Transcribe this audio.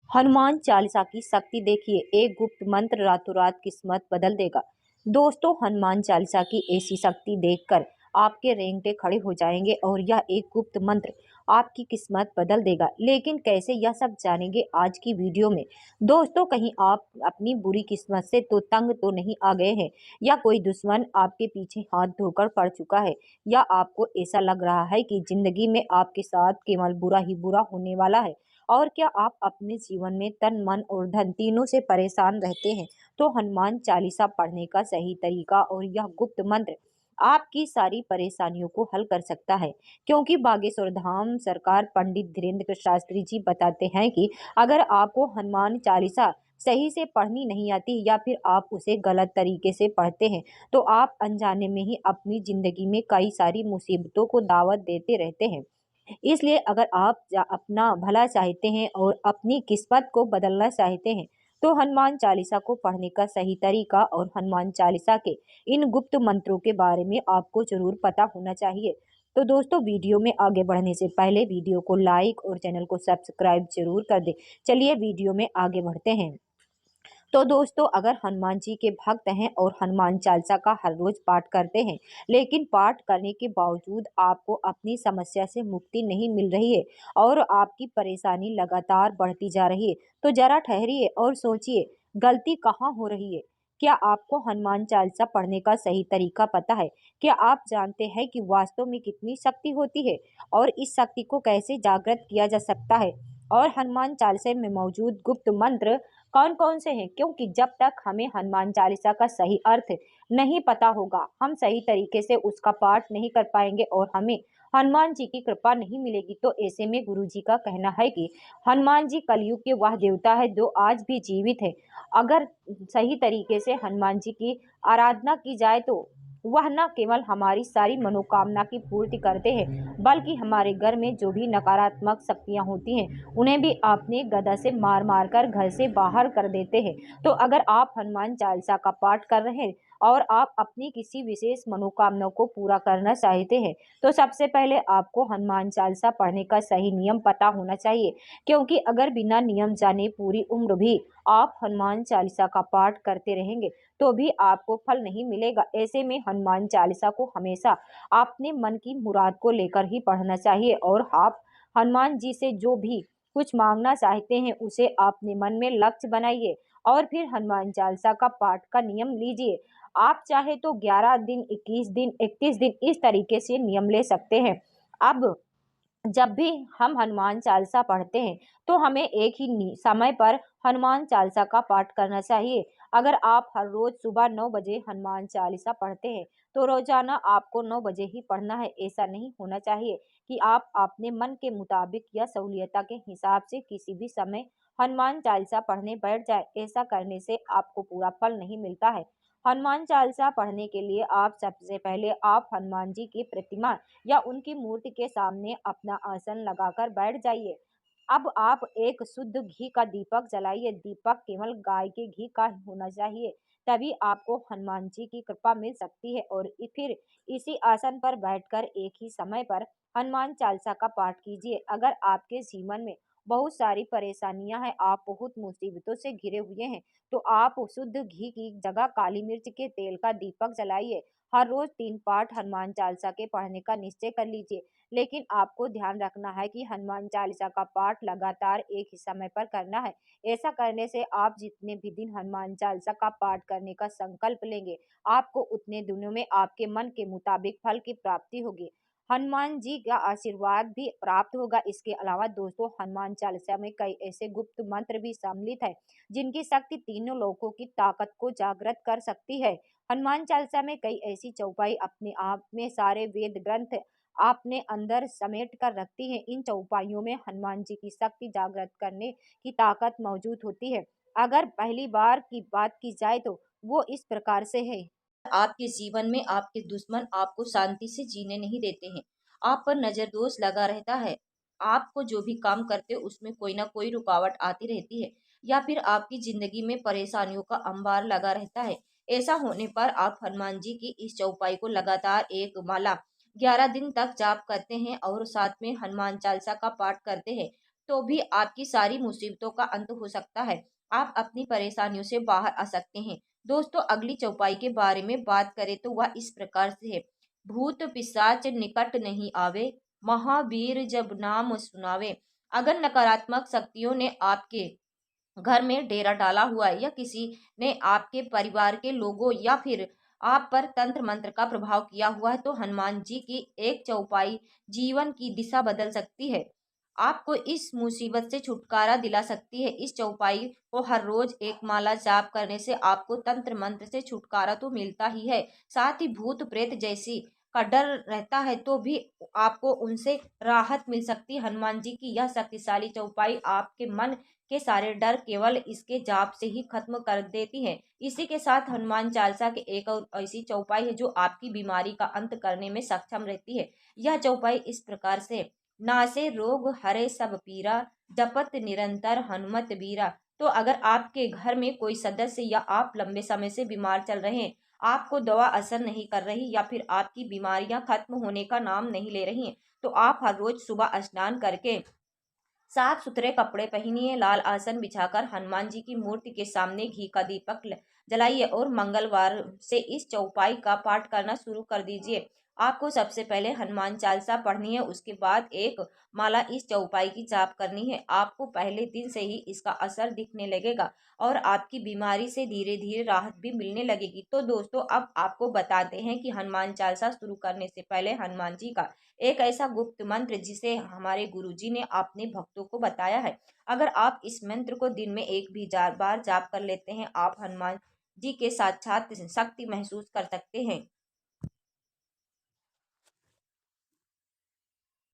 हनुमान चालीसा की शक्ति देखिए, एक गुप्त मंत्र रातों रात किस्मत बदल देगा। दोस्तों, हनुमान चालीसा की ऐसी शक्ति देखकर आपके रेंगटे खड़े हो जाएंगे और यह एक गुप्त मंत्र आपकी किस्मत बदल देगा। लेकिन कैसे, यह सब जानेंगे आज की वीडियो में। दोस्तों, कहीं आप अपनी बुरी किस्मत से तो तंग तो नहीं आ गए हैं, या कोई दुश्मन आपके पीछे हाथ धोकर पड़ चुका है, या आपको ऐसा लग रहा है कि जिंदगी में आपके साथ केवल बुरा ही बुरा होने वाला है। और क्या आप अपने जीवन में तन मन और धन तीनों से परेशान रहते हैं, तो हनुमान चालीसा पढ़ने का सही तरीका और यह गुप्त मंत्र आपकी सारी परेशानियों को हल कर सकता है। क्योंकि बागेश्वर धाम सरकार पंडित धीरेन्द्र शास्त्री जी बताते हैं कि अगर आपको हनुमान चालीसा सही से पढ़नी नहीं आती, या फिर आप उसे गलत तरीके से पढ़ते हैं, तो आप अनजाने में ही अपनी जिंदगी में कई सारी मुसीबतों को दावत देते रहते हैं। इसलिए अगर आप अपना भला चाहते हैं और अपनी किस्मत को बदलना चाहते हैं, तो हनुमान चालीसा को पढ़ने का सही तरीका और हनुमान चालीसा के इन गुप्त मंत्रों के बारे में आपको जरूर पता होना चाहिए। तो दोस्तों, वीडियो में आगे बढ़ने से पहले वीडियो को लाइक और चैनल को सब्सक्राइब जरूर कर दें। चलिए वीडियो में आगे बढ़ते हैं। तो दोस्तों, अगर हनुमान जी के भक्त हैं और हनुमान चालीसा का हर रोज पाठ करते हैं, लेकिन पाठ करने के बावजूद आपको अपनी समस्या से मुक्ति नहीं मिल रही है और आपकी परेशानी लगातार बढ़ती जा रही है, तो जरा ठहरिए और सोचिए, गलती कहाँ हो रही है। क्या आपको हनुमान चालीसा पढ़ने का सही तरीका पता है? क्या आप जानते हैं कि वास्तव में कितनी शक्ति होती है और इस शक्ति को कैसे जागृत किया जा सकता है? और हनुमान चालीसा में मौजूद गुप्त मंत्र कौन कौन से हैं? क्योंकि जब तक हमें हनुमान चालीसा का सही अर्थ नहीं पता होगा, हम सही तरीके से उसका पाठ नहीं कर पाएंगे और हमें हनुमान जी की कृपा नहीं मिलेगी। तो ऐसे में गुरु जी का कहना है कि हनुमान जी कलयुग के वह देवता है जो आज भी जीवित है। अगर सही तरीके से हनुमान जी की आराधना की जाए, तो वह न केवल हमारी सारी मनोकामना की पूर्ति करते हैं, बल्कि हमारे घर में जो भी नकारात्मक शक्तियां होती हैं, उन्हें भी अपने गदा से मार मार कर घर से बाहर कर देते हैं। तो अगर आप हनुमान चालीसा का पाठ कर रहे हैं और आप अपनी किसी विशेष मनोकामना को पूरा करना चाहते हैं, तो सबसे पहले आपको हनुमान चालीसा पढ़ने का सही नियम पता होना चाहिए। क्योंकि अगर बिना नियम जाने पूरी उम्र भी आप हनुमान चालीसा का पाठ करते रहेंगे, तो भी आपको फल नहीं मिलेगा। ऐसे में हनुमान चालीसा को हमेशा अपने मन की मुराद को लेकर ही पढ़ना चाहिए, और आप हनुमान जी से जो भी कुछ मांगना चाहते हैं, उसे अपने मन में लक्ष्य बनाइए और फिर हनुमान चालीसा का पाठ का नियम लीजिए। आप चाहे तो 11 दिन, 21 दिन, 31 दिन इस तरीके से नियम ले सकते हैं। अब जब भी हम हनुमान चालीसा पढ़ते हैं, तो हमें एक ही समय पर हनुमान चालीसा का पाठ करना चाहिए। अगर आप हर रोज सुबह 9 बजे हनुमान चालीसा पढ़ते हैं, तो रोजाना आपको 9 बजे ही पढ़ना है। ऐसा नहीं होना चाहिए कि आप अपने मन के मुताबिक या सहूलियत के हिसाब से किसी भी समय हनुमान चालीसा पढ़ने बैठ जाए। ऐसा करने से आपको पूरा फल नहीं मिलता है। हनुमान चालीसा पढ़ने के लिए आप सबसे पहले आप हनुमान जी की प्रतिमा या उनकी मूर्ति के सामने अपना आसन लगाकर बैठ जाइए। अब आप एक शुद्ध घी का दीपक जलाइए। दीपक केवल गाय के घी का ही होना चाहिए, तभी आपको हनुमान जी की कृपा मिल सकती है। और फिर इसी आसन पर बैठकर एक ही समय पर हनुमान चालीसा का पाठ कीजिए। अगर आपके जीवन में बहुत सारी परेशानियां हैं, आप बहुत मुसीबतों से घिरे हुए हैं, तो आप शुद्ध घी की जगह काली मिर्च के तेल का दीपक जलाइए। हर रोज 3 पाठ हनुमान चालीसा के पढ़ने का निश्चय कर लीजिए। लेकिन आपको ध्यान रखना है कि हनुमान चालीसा का पाठ लगातार एक ही समय पर करना है। ऐसा करने से आप जितने भी दिन हनुमान चालीसा का पाठ करने का संकल्प लेंगे, आपको उतने दिनों में आपके मन के मुताबिक फल की प्राप्ति होगी। हनुमान जी का आशीर्वाद भी प्राप्त होगा। इसके अलावा दोस्तों, हनुमान चालीसा में कई ऐसे गुप्त मंत्र भी सम्मिलित है, जिनकी शक्ति तीनों लोकों की ताकत को जागृत कर सकती है। हनुमान चालीसा में कई ऐसी चौपाई अपने आप में सारे वेद ग्रंथ आपने अंदर समेट कर रखती है। इन चौपाइयों में हनुमान जी की शक्ति जागृत करने की ताकत मौजूद होती है। अगर पहली बार की बात की जाए, तो वो इस प्रकार से है। आपके जीवन में आपके दुश्मन आपको शांति से जीने नहीं देते हैं, आप पर नजर दोष लगा रहता है, आपको जो भी काम करते हो उसमें कोई ना कोई रुकावट आती रहती है, या फिर आपकी जिंदगी में परेशानियों का अंबार लगा रहता है। ऐसा होने पर आप हनुमान जी की इस चौपाई को लगातार एक माला 11 दिन तक जाप करते हैं और साथ में हनुमान चालीसा का पाठ करते हैं, तो भी आपकी सारी मुसीबतों का अंत हो सकता है। आप अपनी परेशानियों से बाहर आ सकते हैं। दोस्तों, अगली चौपाई के बारे में बात करें तो वह इस प्रकार से है। भूत पिशाच निकट नहीं आवे, महावीर जब नाम सुनावे। अगर नकारात्मक शक्तियों ने आपके घर में डेरा डाला हुआ है या किसी ने आपके परिवार के लोगों या फिर आप पर तंत्र मंत्र का प्रभाव किया हुआ है, तो हनुमान जी की एक चौपाई जीवन की दिशा बदल सकती है। आपको इस मुसीबत से छुटकारा दिला सकती है। इस चौपाई को हर रोज एक माला जाप करने से आपको तंत्र मंत्र से छुटकारा तो मिलता ही है, साथ ही भूत प्रेत जैसी का डर रहता है तो भी आपको उनसे राहत मिल सकती है। हनुमान जी की यह शक्तिशाली चौपाई आपके मन के सारे डर केवल इसके जाप से ही खत्म कर देती है। इसी के साथ हनुमान चालीसा की एक और ऐसी चौपाई है जो आपकी बीमारी का अंत करने में सक्षम रहती है। यह चौपाई इस प्रकार से: नासे रोग हरे सब पीरा, जपत निरंतर हनुमत बीरा। तो अगर आपके घर में कोई सदस्य या आप लंबे समय से बीमार चल रहे हैं, आपको दवा असर नहीं कर रही या फिर आपकी बीमारियां खत्म होने का नाम नहीं ले रही हैं, तो आप हर रोज सुबह स्नान करके साफ सुथरे कपड़े पहनिए, लाल आसन बिछाकर हनुमान जी की मूर्ति के सामने घी का दीपक जलाइए और मंगलवार से इस चौपाई का पाठ करना शुरू कर दीजिए। आपको सबसे पहले हनुमान चालीसा पढ़नी है, उसके बाद एक माला इस चौपाई की जाप करनी है। आपको पहले दिन से ही इसका असर दिखने लगेगा और आपकी बीमारी से धीरे धीरे राहत भी मिलने लगेगी। तो दोस्तों, अब आपको बताते हैं कि हनुमान चालीसा शुरू करने से पहले हनुमान जी का एक ऐसा गुप्त मंत्र जिसे हमारे गुरुजी ने अपने भक्तों को बताया है। अगर आप इस मंत्र को दिन में एक भी बार जाप कर लेते हैं, आप हनुमान जी के साक्षात शक्ति महसूस कर सकते हैं।